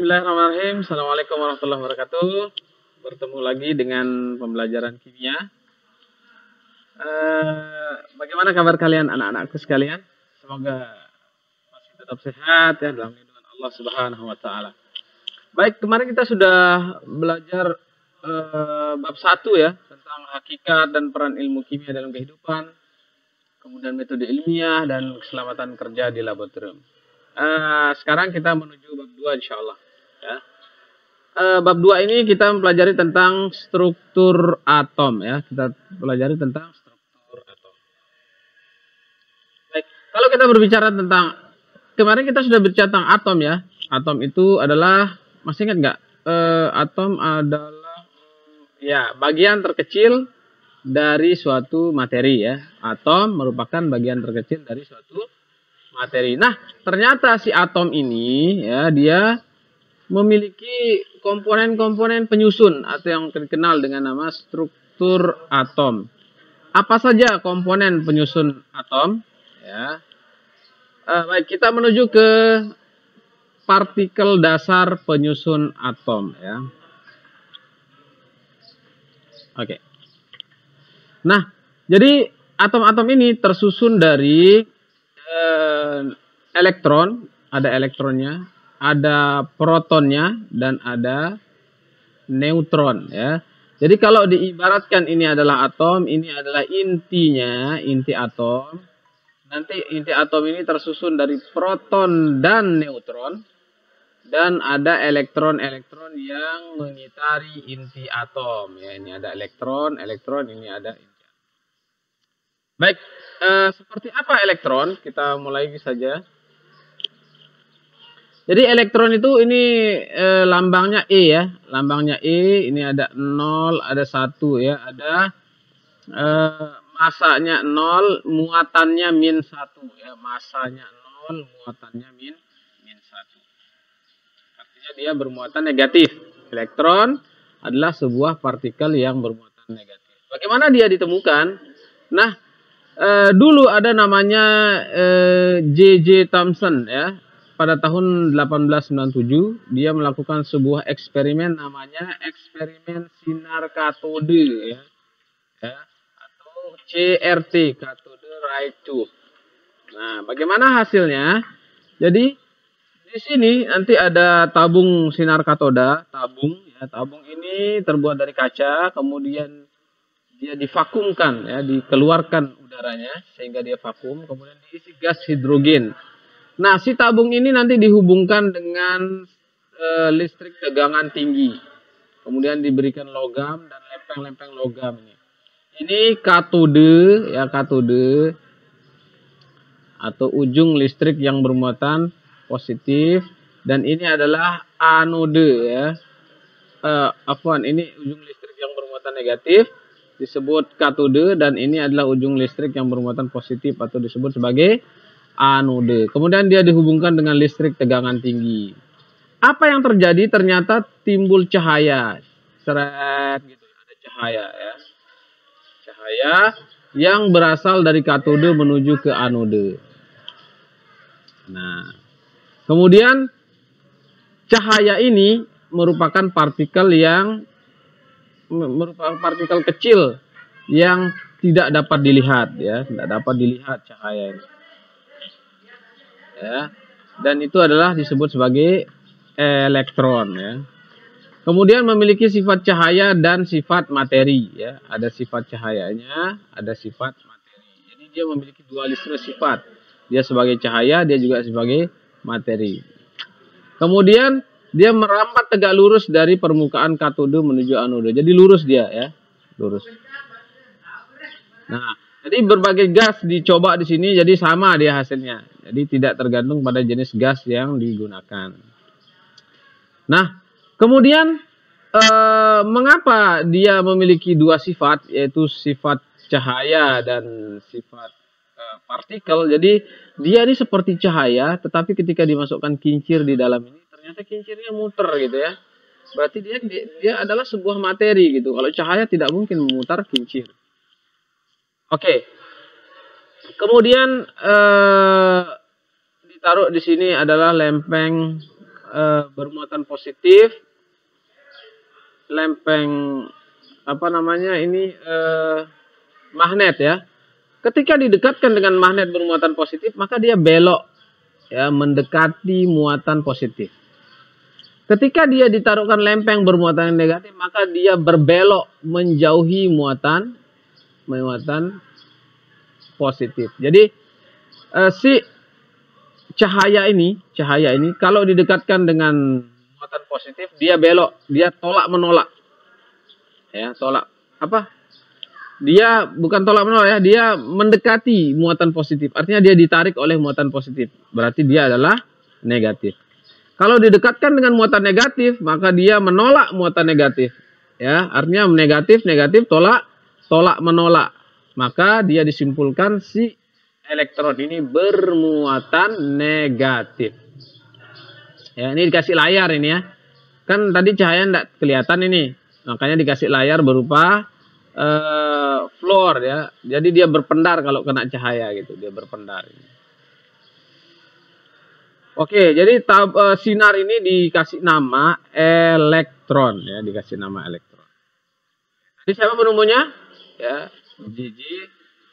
Bismillahirrahmanirrahim. Assalamualaikum warahmatullahi wabarakatuh. Bertemu lagi dengan pembelajaran kimia. Bagaimana kabar kalian anak-anakku sekalian? Semoga masih tetap sehat ya dalam lindungan Allah Subhanahu wa taala. Baik, kemarin kita sudah belajar bab 1 ya, tentang hakikat dan peran ilmu kimia dalam kehidupan, kemudian metode ilmiah dan keselamatan kerja di laboratorium. Sekarang kita menuju bab 2 insyaallah ya. Bab 2 ini kita mempelajari tentang struktur atom ya. Kita pelajari tentang struktur atom. Baik, kalau kita berbicara tentang kemarin kita sudah berbicara tentang atom ya. Atom itu adalah, masih ingat nggak? Atom adalah ya bagian terkecil dari suatu materi ya. Atom merupakan bagian terkecil dari suatu materi. Nah, ternyata si atom ini ya dia memiliki komponen-komponen penyusun atau yang dikenal dengan nama struktur atom. Apa saja komponen penyusun atom? Ya. Baik, kita menuju ke partikel dasar penyusun atom ya. Oke. Nah, jadi atom-atom ini tersusun dari elektron, ada elektronnya, ada protonnya, dan ada neutron ya. Jadi kalau diibaratkan ini adalah atom, ini adalah intinya, inti atom. Nanti inti atom ini tersusun dari proton dan neutron, dan ada elektron-elektron yang mengitari inti atom ya. Ini ada elektron, ini ada inti. Baik, seperti apa elektron? Kita mulai saja. Jadi elektron itu ini lambangnya E ya. Lambangnya E, ini ada 0, ada 1 ya. Ada masanya 0, muatannya -1 ya. Masanya 0, muatannya -1. Artinya dia bermuatan negatif. Elektron adalah sebuah partikel yang bermuatan negatif. Bagaimana dia ditemukan? Nah, dulu ada namanya J.J. Thomson ya. Pada tahun 1897 dia melakukan sebuah eksperimen namanya eksperimen sinar katode ya. Atau CRT, cathode ray tube. Nah, bagaimana hasilnya? Jadi di sini nanti ada tabung sinar katoda, tabung ya. Tabung ini terbuat dari kaca, kemudian dia divakumkan ya, dikeluarkan udaranya sehingga dia vakum, kemudian diisi gas hidrogen. Nah, si tabung ini nanti dihubungkan dengan listrik tegangan tinggi. Kemudian diberikan logam dan lempeng-lempeng logam ini. Ini katode ya, katode atau ujung listrik yang bermuatan positif, dan ini adalah anode ya. Ini ujung listrik yang bermuatan negatif disebut katode, dan ini adalah ujung listrik yang bermuatan positif atau disebut sebagai anode. Kemudian dia dihubungkan dengan listrik tegangan tinggi. Apa yang terjadi? Ternyata timbul cahaya. Seret gitu, ada cahaya ya. Cahaya yang berasal dari katode menuju ke anode. Nah, kemudian cahaya ini merupakan partikel kecil yang tidak dapat dilihat ya, tidak dapat dilihat cahaya ini. Ya. Dan itu adalah disebut sebagai elektron ya. Kemudian memiliki sifat cahaya dan sifat materi ya. Ada sifat cahayanya, ada sifat materi. Jadi dia memiliki dualisme sifat. Dia sebagai cahaya, dia juga sebagai materi. Kemudian dia merambat tegak lurus dari permukaan katode menuju anode. Jadi lurus dia ya, lurus. Nah, jadi berbagai gas dicoba di sini, jadi sama dia hasilnya. Jadi tidak tergantung pada jenis gas yang digunakan. Nah, kemudian mengapa dia memiliki dua sifat, yaitu sifat cahaya dan sifat partikel? Jadi dia ini seperti cahaya, tetapi ketika dimasukkan kincir di dalam ini, ternyata kincirnya muter gitu ya. Berarti dia adalah sebuah materi gitu. Kalau cahaya tidak mungkin memutar kincir. Oke. Kemudian ditaruh di sini adalah lempeng bermuatan positif, lempeng apa namanya ini magnet ya. Ketika didekatkan dengan magnet bermuatan positif, maka dia belok ya mendekati muatan positif. Ketika dia ditaruhkan lempeng bermuatan negatif, maka dia berbelok menjauhi muatan positif. Jadi si cahaya ini kalau didekatkan dengan muatan positif, dia belok, dia tolak menolak. Ya, tolak apa? Dia bukan tolak menolak ya, dia mendekati muatan positif. Artinya dia ditarik oleh muatan positif. Berarti dia adalah negatif. Kalau didekatkan dengan muatan negatif, maka dia menolak muatan negatif. Ya, artinya negatif, tolak menolak. Maka dia disimpulkan si elektron ini bermuatan negatif. Ya, ini dikasih layar ini ya. Kan tadi cahaya tidak kelihatan ini. Makanya dikasih layar berupa fluor ya. Jadi dia berpendar kalau kena cahaya gitu, dia berpendar. Oke, jadi sinar ini dikasih nama elektron ya, dikasih nama elektron. Jadi siapa penemunya? Ya, J.J.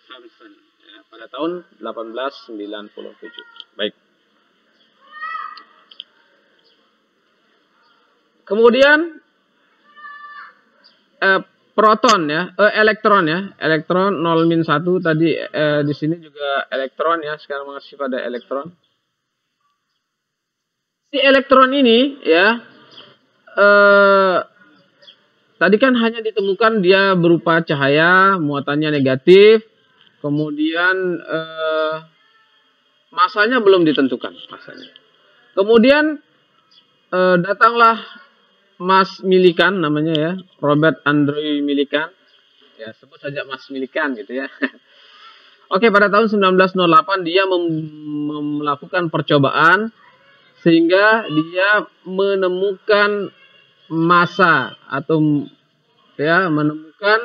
Thomson ya, pada tahun 1897. Baik. Kemudian proton ya, elektron ya, elektron 0-1 tadi di sini juga elektron ya, sekarang masih pada elektron. Si elektron ini ya, tadi kan hanya ditemukan dia berupa cahaya, muatannya negatif, kemudian masanya belum ditentukan masanya. Kemudian datanglah Mas Millikan namanya ya, Robert Andrew Millikan. Ya, sebut saja Mas Millikan gitu ya. Oke, pada tahun 1908 dia melakukan percobaan sehingga dia menemukan massa atau ya menemukan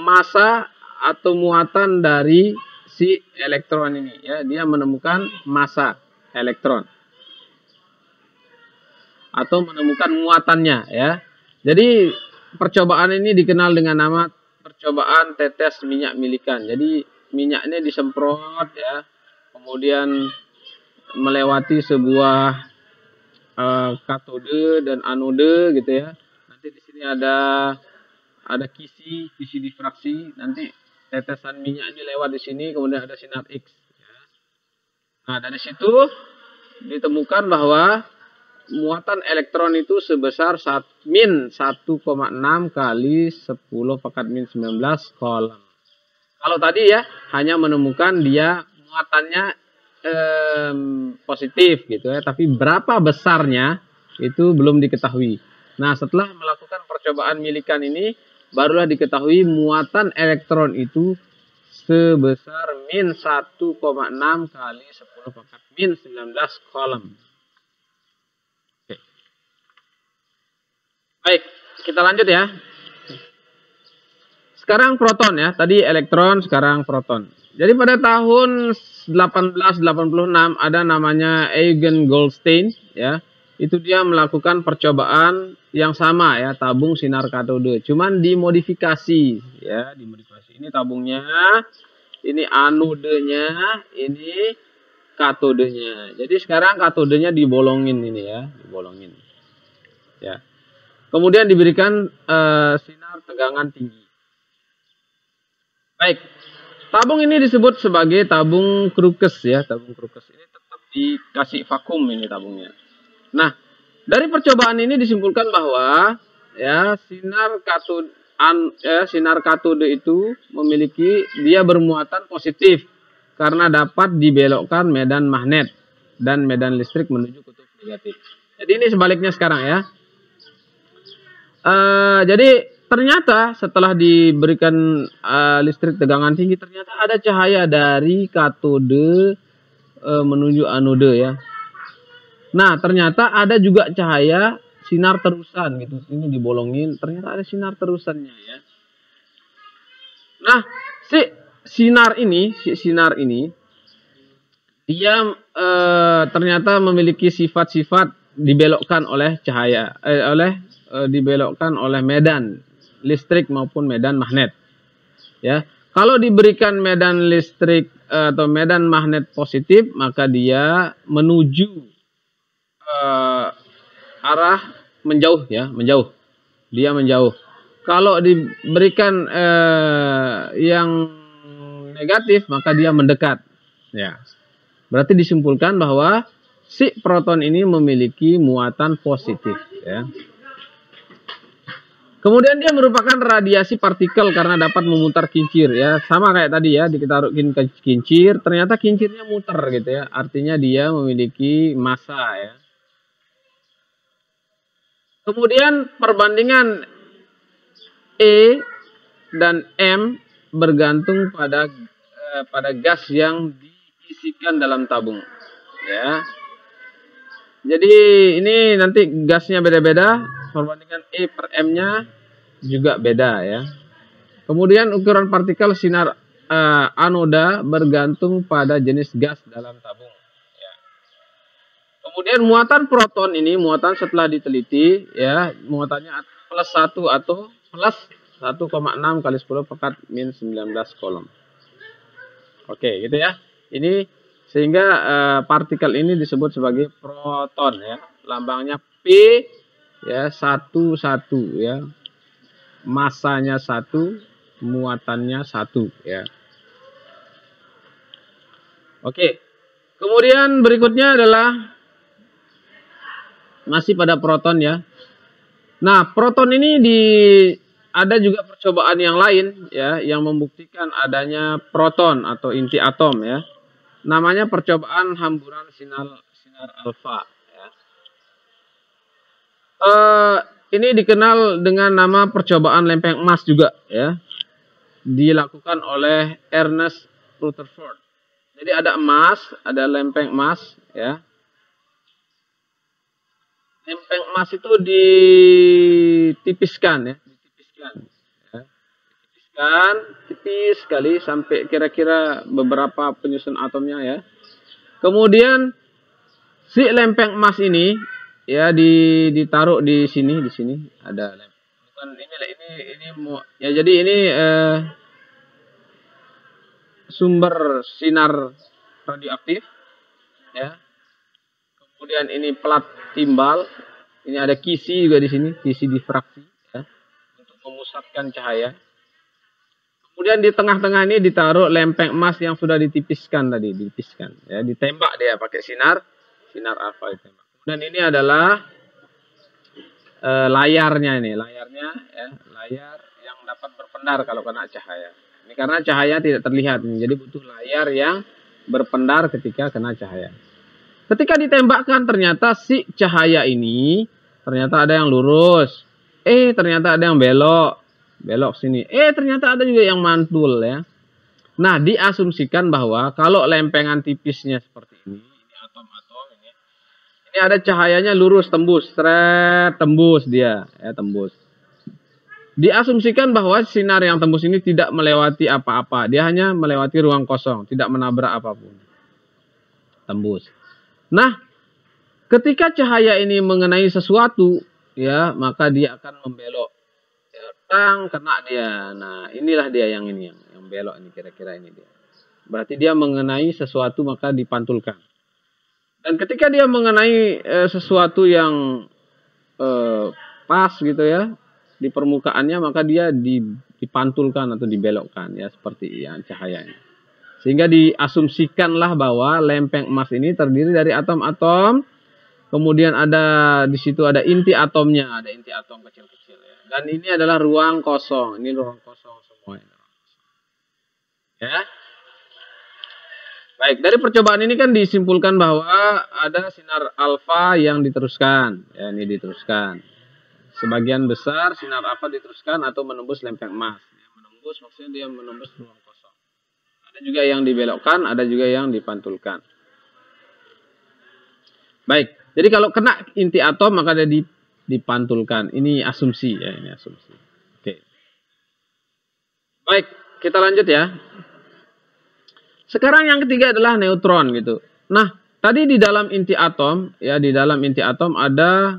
massa atau muatan dari si elektron ini ya, dia menemukan massa elektron atau menemukan muatannya ya. Jadi percobaan ini dikenal dengan nama percobaan tetes minyak Millikan. Jadi minyaknya disemprot ya, kemudian melewati sebuah katode dan anode gitu ya. Nanti di sini ada kisi difraksi. Nanti tetesan minyak ini lewat di sini, kemudian ada sinar X. Ya. Nah, dari situ ditemukan bahwa muatan elektron itu sebesar min 1,6 kali 10⁻⁻⁹ kolom. Kalau tadi ya hanya menemukan dia muatannya positif gitu ya, tapi berapa besarnya itu belum diketahui. Nah, setelah melakukan percobaan Millikan ini, barulah diketahui muatan elektron itu sebesar min 1,6 kali 10⁻⁻⁹ kolom. Baik, kita lanjut ya. Sekarang proton ya. Tadi elektron, sekarang proton. Jadi pada tahun 1886 ada namanya Eugen Goldstein ya. Itu dia melakukan percobaan yang sama ya, tabung sinar katode. Cuman dimodifikasi ya, dimodifikasi. Ini tabungnya, ini anodenya, ini katodenya. Jadi sekarang katodenya dibolongin ini ya, dibolongin. Ya. Kemudian diberikan sinar tegangan tinggi. Baik, tabung ini disebut sebagai tabung Crookes ya, tabung Crookes ini tetap dikasih vakum ini tabungnya. Nah, dari percobaan ini disimpulkan bahwa ya sinar katode itu memiliki dia bermuatan positif karena dapat dibelokkan medan magnet dan medan listrik menuju kutub negatif. Jadi ini sebaliknya sekarang ya. Jadi ternyata setelah diberikan listrik tegangan tinggi, ternyata ada cahaya dari katode menuju anode ya. Nah, ternyata ada juga cahaya sinar terusan gitu. Ini dibolongin, ternyata ada sinar terusannya ya. Nah, si sinar ini dia ternyata memiliki sifat-sifat dibelokkan oleh cahaya, dibelokkan oleh medan listrik maupun medan magnet. Ya, kalau diberikan medan listrik atau medan magnet positif, maka dia menuju arah menjauh, ya, menjauh. Dia menjauh. Kalau diberikan yang negatif, maka dia mendekat. Ya, berarti disimpulkan bahwa si proton ini memiliki muatan positif. Ya. Kemudian dia merupakan radiasi partikel karena dapat memutar kincir, ya, sama kayak tadi ya, kita taruhin ke kincir, ternyata kincirnya muter gitu ya, artinya dia memiliki massa ya. Kemudian perbandingan E dan M bergantung pada gas yang diisikan dalam tabung, ya. Jadi ini nanti gasnya beda-beda, perbandingan E per M-nya juga beda ya. Kemudian ukuran partikel sinar anoda bergantung pada jenis gas dalam tabung. Ya. Kemudian muatan proton ini, muatan setelah diteliti, ya, muatannya plus 1 atau plus 1,6 kali 10 pangkat min 19 kolom. Oke, gitu ya. Ini sehingga partikel ini disebut sebagai proton ya. Lambangnya P ya, 1 ya. Masanya 1, muatannya 1 ya. Oke. Kemudian berikutnya adalah masih pada proton ya. Nah, proton ini ada juga percobaan yang lain ya, yang membuktikan adanya proton atau inti atom ya. Namanya percobaan hamburan sinar alfa ya. Ini dikenal dengan nama percobaan lempeng emas juga ya. Dilakukan oleh Ernest Rutherford. Jadi ada emas, ada lempeng emas ya. Lempeng emas itu ditipiskan ya, tipis sekali sampai kira-kira beberapa penyusun atomnya ya. Kemudian si lempeng emas ini ya ditaruh di sini ada lempeng. Bukan ini ya, jadi ini sumber sinar radioaktif ya. Kemudian ini plat timbal, ini ada kisi juga di sini, kisi difraksi ya, untuk memusatkan cahaya. Kemudian di tengah-tengah ini ditaruh lempeng emas yang sudah ditipiskan tadi, ya, ditembak dia pakai sinar alfa ditembak. Kemudian ini adalah layarnya ya, layar yang dapat berpendar kalau kena cahaya. Ini karena cahaya tidak terlihat, jadi butuh layar yang berpendar ketika kena cahaya. Ketika ditembakkan ternyata si cahaya ini ternyata ada yang lurus, ternyata ada yang belok sini, ternyata ada juga yang mantul ya. Nah, diasumsikan bahwa kalau lempengan tipisnya seperti ini atom-atom ini ada cahayanya lurus tembus, tembus dia ya, tembus. Diasumsikan bahwa sinar yang tembus ini tidak melewati apa-apa, dia hanya melewati ruang kosong, tidak menabrak apapun, tembus. Nah, ketika cahaya ini mengenai sesuatu, ya, maka dia akan membelok. Ya, kena dia. Nah, inilah dia yang ini, yang belok ini, kira-kira ini dia. Berarti dia mengenai sesuatu maka dipantulkan. Dan ketika dia mengenai sesuatu yang pas gitu ya, di permukaannya, maka dia dipantulkan atau dibelokkan ya, seperti yang cahayanya. Sehingga diasumsikanlah bahwa lempeng emas ini terdiri dari atom-atom, kemudian di situ ada inti atomnya, ada inti atom kecil-kecil ya. Dan ini adalah ruang kosong, ini ruang kosong semua ini. Ya. Baik, dari percobaan ini kan disimpulkan bahwa ada sinar alfa yang diteruskan, ya, ini diteruskan. Sebagian besar sinar alfa diteruskan atau menembus lempeng emas. Ya, menembus maksudnya dia menembus ruang kosong. Ada juga yang dibelokkan, ada juga yang dipantulkan. Baik, jadi kalau kena inti atom maka dia dipantulkan. Ini asumsi ya, ini asumsi. Oke. Baik, kita lanjut ya. Sekarang yang ketiga adalah neutron gitu. Nah, tadi di dalam inti atom, ya di dalam inti atom ada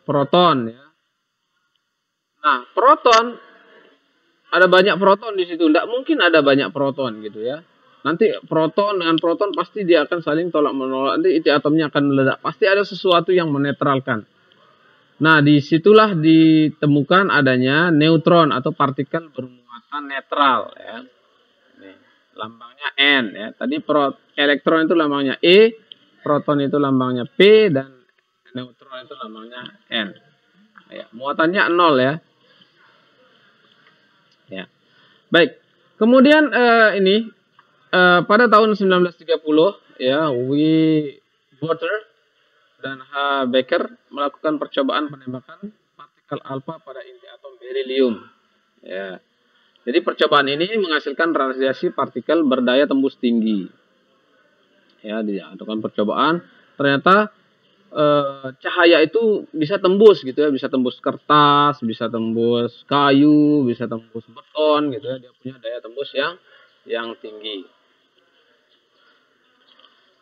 proton, ya. Nah, proton ada banyak proton di situ. Tidak mungkin ada banyak proton gitu ya. Nanti proton dengan proton pasti dia akan saling tolak menolak. Nanti inti atomnya akan meledak. Pasti ada sesuatu yang menetralkan. Nah, disitulah ditemukan adanya neutron atau partikel bermuatan netral, ya. Ini, lambangnya N, ya. Tadi elektron itu lambangnya E, proton itu lambangnya P, dan neutron itu lambangnya N. Ya, muatannya 0, ya. Ya. Baik. Kemudian ini pada tahun 1930 ya, W. Botter dan H. Becker melakukan percobaan penembakan partikel alfa pada inti atom berilium. Ya. Jadi percobaan ini menghasilkan radiasi partikel berdaya tembus tinggi. Ya, dilakukan percobaan, ternyata cahaya itu bisa tembus gitu ya, bisa tembus kertas, bisa tembus kayu, bisa tembus beton gitu ya, dia punya daya tembus yang tinggi.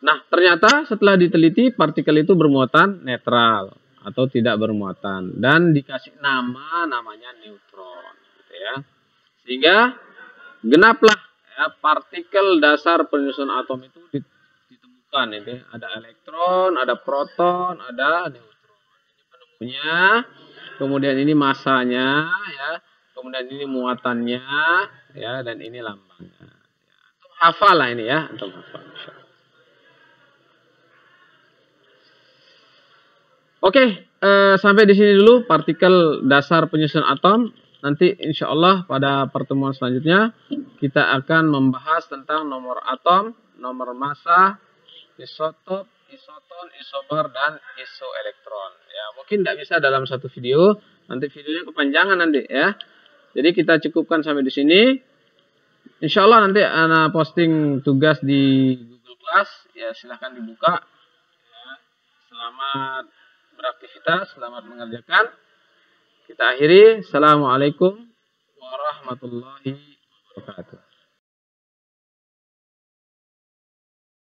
Nah, ternyata setelah diteliti partikel itu bermuatan netral atau tidak bermuatan dan dikasih namanya neutron gitu ya. Sehingga genaplah ya, partikel dasar penyusun atom itu ditemukan itu. Ada elektron, ada proton, ada neutron. Ini penemunya, kemudian ini masanya ya, kemudian ini muatannya ya, dan ini lambangnya. Antum hafal lah ini ya, antum hafal. Oke, sampai di sini dulu partikel dasar penyusun atom. Nanti insya Allah pada pertemuan selanjutnya kita akan membahas tentang nomor atom, nomor massa, isotop, isoton, isobar, dan isoelektron. Ya, mungkin tidak bisa dalam satu video. Nanti videonya kepanjangan nanti ya. Jadi kita cukupkan sampai di sini. Insya Allah nanti ana posting tugas di Google Class. Ya, silahkan dibuka. Ya, selamat beraktivitas, selamat mengerjakan. Kita akhiri. Assalamualaikum warahmatullahi wabarakatuh.